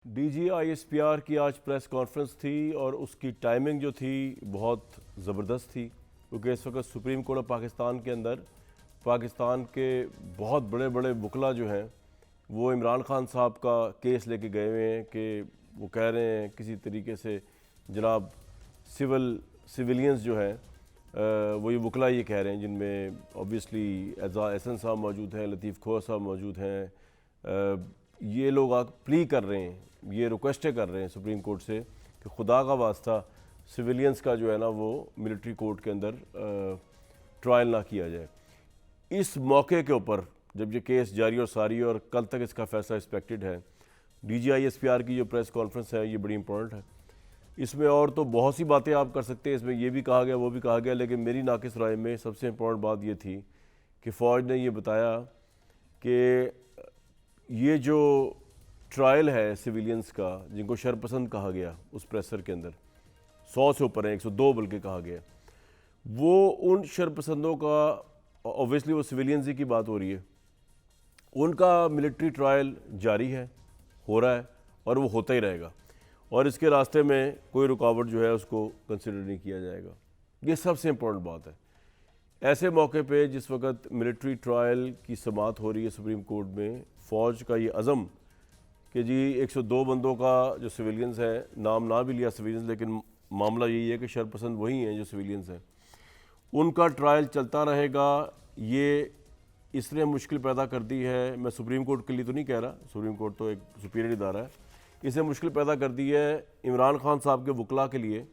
DGISPR की आज press conference थी और उसकी टाइमिंग जो थी बहुत ज़बरदस्त थी, क्योंकि इस वक्त सुप्रीम कोर्ट ऑफ पाकिस्तान के अंदर पाकिस्तान के बहुत बड़े बड़े वकला जो हैं वो इमरान खान साहब का केस लेके गए हुए हैं कि वो कह रहे हैं किसी तरीके से जनाब सिविलियंस जो हैं वो ये वकला ये कह रहे हैं, जिनमें ऑब्वियसली एज़ा एहसन साहब मौजूद हैं, लतीफ़ खोर साहब मौजूद हैं। ये लोग प्ली कर रहे हैं, ये रिक्वेस्टें कर रहे हैं सुप्रीम कोर्ट से कि खुदा का वास्ता सिविलियंस का जो है ना वो मिलिट्री कोर्ट के अंदर ट्रायल ना किया जाए। इस मौके के ऊपर जब ये केस जारी और सारी और कल तक इसका फैसला एक्सपेक्टेड है, DGISPR की जो प्रेस कॉन्फ्रेंस है ये बड़ी इंपॉर्टेंट है। इसमें और तो बहुत सी बातें आप कर सकते हैं, इसमें ये भी कहा गया वो भी कहा गया, लेकिन मेरी नाकिस राय में सबसे इम्पोर्टेंट बात ये थी कि फ़ौज ने ये बताया कि ये जो ट्रायल है सिविलियंस का, जिनको शरपसंद कहा गया उस प्रेसर के अंदर 100 से ऊपर है, 102 बल्कि कहा गया, वो उन शरपसंदों का, ऑब्वियसली वो सिविलियंस ही की बात हो रही है, उनका मिलिट्री ट्रायल जारी है, हो रहा है और वो होता ही रहेगा और इसके रास्ते में कोई रुकावट जो है उसको कंसिडर नहीं किया जाएगा। ये सबसे इम्पोर्टेंट बात है। ऐसे मौके पे जिस वक्त मिलिट्री ट्रायल की समाअत हो रही है सुप्रीम कोर्ट में, फ़ौज का ये अज़म कि जी 102 बंदों का जो सिविलियंस है, नाम ना भी लिया सिविलियंस, लेकिन मामला यही है कि शरपसंद वही हैं जो सिविलियंस हैं, उनका ट्रायल चलता रहेगा। ये इसने मुश्किल पैदा कर दी है, मैं सुप्रीम कोर्ट के लिए तो नहीं कह रहा, सुप्रीम कोर्ट तो एक सुपीरियर इदारा है, इसने मुश्किल पैदा कर दी है इमरान खान साहब के वकला के लिए,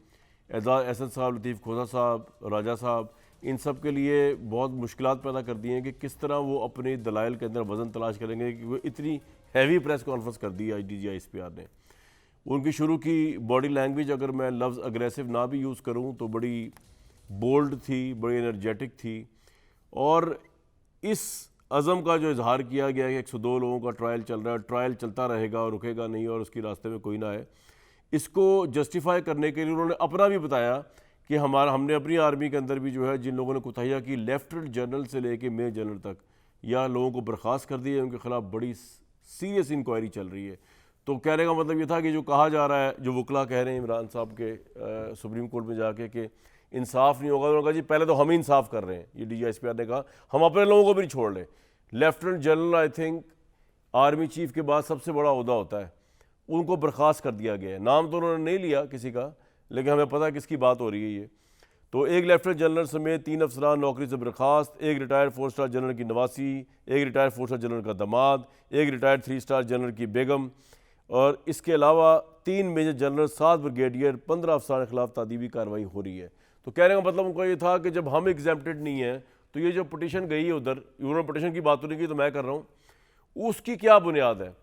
एजाज एहसन साहब, लतीफ़ खोसा साहब, राजा साहब, इन सब के लिए बहुत मुश्किलात पैदा कर दी हैं कि किस तरह वो अपने दलाइल के अंदर वज़न तलाश करेंगे कि वो इतनी हैवी प्रेस कॉन्फ्रेंस कर दी है DGISPR ने। उनकी शुरू की बॉडी लैंग्वेज, अगर मैं लफ्ज़ अग्रेसिव ना भी यूज़ करूँ तो बड़ी बोल्ड थी, बड़ी एनर्जेटिक थी और इस अज़म का जो इजहार किया गया है कि 102 लोगों का ट्रायल चल रहा है, ट्रायल चलता रहेगा और रुकेगा नहीं और उसके रास्ते में कोई ना आए, इसको जस्टिफाई करने के लिए उन्होंने अपना भी बताया कि हमने अपनी आर्मी के अंदर भी जो है जिन लोगों ने कुताहियाँ की, लेफ्टिनेंट जनरल से लेके मेजर जनरल तक, या लोगों को बर्खास्त कर दिया, उनके खिलाफ बड़ी सीरियस इंक्वायरी चल रही है। तो कहने का मतलब ये था कि जो कहा जा रहा है, जो वकला कह रहे हैं इमरान साहब के सुप्रीम कोर्ट में जाके कि इंसाफ नहीं होगा, उन्होंने कहा जी पहले तो हम ही इंसाफ कर रहे हैं। ये DGISPR ने कहा हम अपने लोगों को भी नहीं छोड़ लें। Lieutenant general I think army chief के बाद सबसे बड़ा ओहदा होता है, उनको बर्खास्त कर दिया गया है। नाम तो उन्होंने नहीं लिया किसी का, लेकिन हमें पता है किसकी बात हो रही है ये। तो एक लेफ्टिनेंट जनरल समेत 3 अफसरान नौकरी से बर्खास्त, एक रिटायर्ड 4 स्टार जनरल की नवासी, एक रिटायर्ड 4 स्टार जनरल का दामाद, एक रिटायर्ड 3 स्टार जनरल की बेगम, और इसके अलावा 3 मेजर जनरल, 7 ब्रिगेडियर, 15 अफसरान के खिलाफ तादीबी कार्रवाई हो रही है। तो कहने का मतलब उनका ये था कि जब हम एग्जेम्प्टेड नहीं हैं तो ये जो पटिशन गई है उधर, उन्होंने पटिशन की बात तो नहीं की, तो मैं कर रहा हूँ, उसकी क्या बुनियाद है,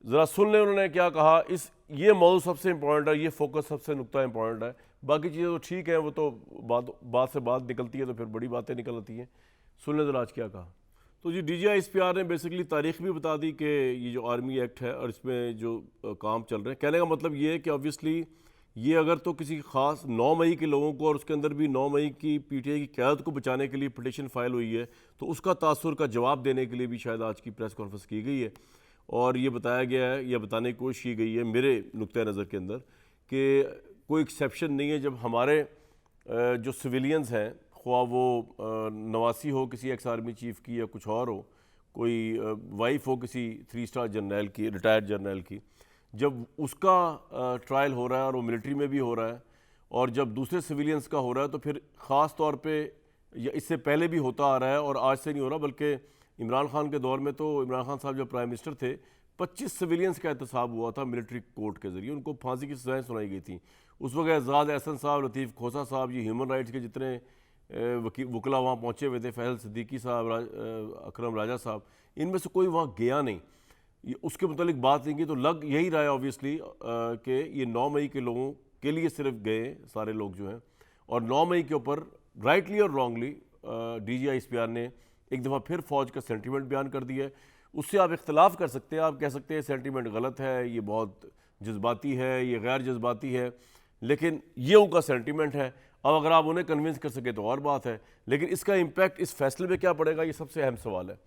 ज़रा सुन लें उन्होंने क्या कहा। ये मौजूद सबसे इंपॉर्टेंट है, ये फोकस सबसे नुकता इंपॉर्टेंट है, बाकी चीज़ें तो ठीक है, वो तो बात से बात निकलती है तो फिर बड़ी बातें निकल आती हैं। सुन लें ज़रा आज क्या कहा। तो जी DGISPR ने बेसिकली तारीख भी बता दी कि ये जो आर्मी एक्ट है और इसमें जो काम चल रहे हैं, कहने का मतलब ये है कि ऑब्वियसली ये अगर तो किसी ख़ास 9 मई के लोगों को, और उसके अंदर भी 9 मई की PTI की क़यादत को बचाने के लिए पटिशन फाइल हुई है, तो उसका तासुर का जवाब देने के लिए भी शायद आज की प्रेस कॉन्फ्रेंस की गई है और ये बताया गया है या बताने की कोशिश की गई है मेरे नुक्ते नज़र के अंदर कि कोई एक्सेप्शन नहीं है जब हमारे जो सिविलियंस हैं, ख्वाह वो नवासी हो किसी एक्स आर्मी चीफ़ की या कुछ और हो, कोई वाइफ हो किसी 3 स्टार जर्नल की, रिटायर्ड जर्नल की, जब उसका ट्रायल हो रहा है और वो मिलिट्री में भी हो रहा है, और जब दूसरे सिविलियंस का हो रहा है, तो फिर ख़ास तौर पे, या इससे पहले भी होता आ रहा है और आज से नहीं हो रहा, बल्कि इमरान खान के दौर में तो इमरान खान साहब जब प्राइम मिनिस्टर थे 25 सिविलियंस का एहतसाब हुआ था मिलिट्री कोर्ट के ज़रिए, उनको फांसी की सज़ाएँ सुनाई गई थी। उस वक्त एजाज एहसन साहब, लतीफ़ खोसा साहब, ये ह्यूमन राइट्स के जितने वकला वहाँ पहुँचे हुए थे, फैसल सिद्दीकी साहब, अकरम राजा साहब, इनमें से कोई वहाँ गया नहीं, ये उसके मुतालिक बात नहीं की। तो लग यही रहा है ऑब्वियसली कि ये 9 मई के लोगों के लिए सिर्फ गए सारे लोग जो हैं, और 9 मई के ऊपर राइटली और रॉन्गली DGISPR ने एक दफ़ा फिर फ़ौज का सेंटीमेंट बयान कर दिया है। उससे आप इख्तलाफ कर सकते हैं, आप कह सकते हैं सेंटीमेंट गलत है, ये बहुत जज्बाती है, ये गैर जज्बाती है, लेकिन ये उनका सेंटीमेंट है। अब अगर आप उन्हें कन्विंस कर सके तो और बात है, लेकिन इसका इम्पैक्ट इस फैसले में क्या पड़ेगा, ये सबसे अहम सवाल है।